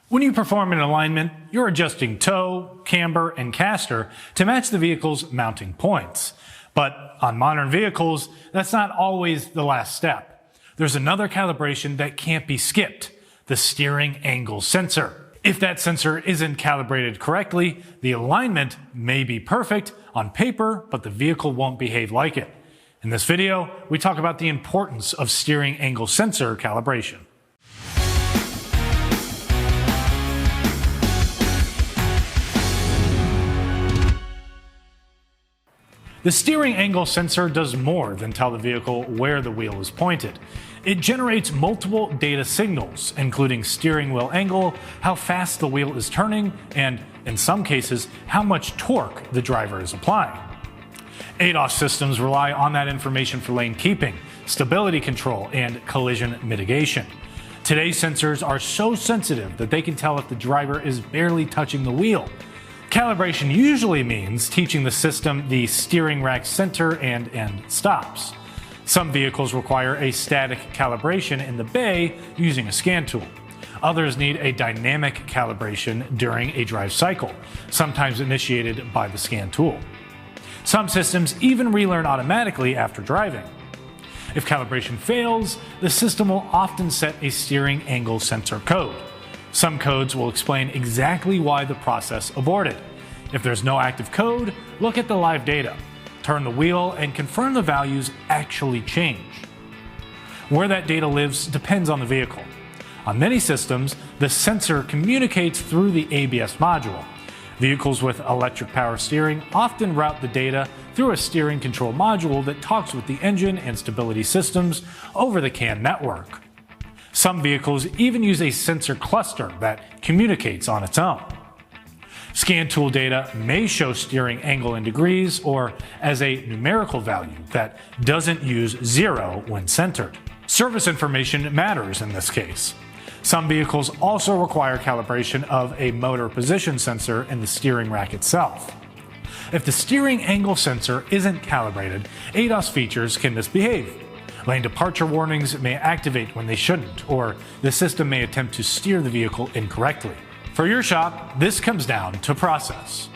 When you perform an alignment, you're adjusting toe, camber, and caster to match the vehicle's mounting points. But on modern vehicles, that's not always the last step. There's another calibration that can't be skipped: the steering angle sensor. If that sensor isn't calibrated correctly, the alignment may be perfect on paper, but the vehicle won't behave like it. In this video, we talk about the importance of steering angle sensor calibration. The steering angle sensor does more than tell the vehicle where the wheel is pointed. It generates multiple data signals, including steering wheel angle, how fast the wheel is turning, and, in some cases, how much torque the driver is applying. ADAS systems rely on that information for lane keeping, stability control, and collision mitigation. Today's sensors are so sensitive that they can tell if the driver is barely touching the wheel. Calibration usually means teaching the system the steering rack center and end stops. Some vehicles require a static calibration in the bay using a scan tool. Others need a dynamic calibration during a drive cycle, sometimes initiated by the scan tool. Some systems even relearn automatically after driving. If calibration fails, the system will often set a steering angle sensor code. Some codes will explain exactly why the process aborted. If there's no active code, look at the live data, turn the wheel, and confirm the values actually change. Where that data lives depends on the vehicle. On many systems, the sensor communicates through the ABS module. Vehicles with electric power steering often route the data through a steering control module that talks with the engine and stability systems over the CAN network. Some vehicles even use a sensor cluster that communicates on its own. Scan tool data may show steering angle in degrees or as a numerical value that doesn't use 0 when centered. Service information matters in this case. Some vehicles also require calibration of a motor position sensor in the steering rack itself. If the steering angle sensor isn't calibrated, ADAS features can misbehave. Lane departure warnings may activate when they shouldn't, or the system may attempt to steer the vehicle incorrectly. For your shop, this comes down to process.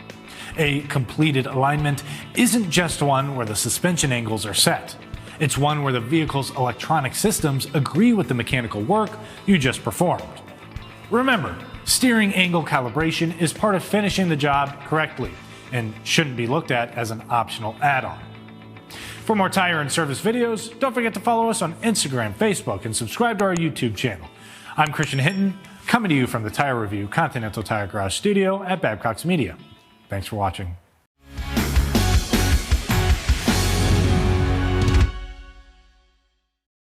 A completed alignment isn't just one where the suspension angles are set. It's one where the vehicle's electronic systems agree with the mechanical work you just performed. Remember, steering angle calibration is part of finishing the job correctly and shouldn't be looked at as an optional add-on. For more tire and service videos, don't forget to follow us on Instagram, Facebook, and subscribe to our YouTube channel. I'm Christian Hinton, coming to you from the Tire Review Continental Tire Garage studio at Babcock's Media. Thanks for watching.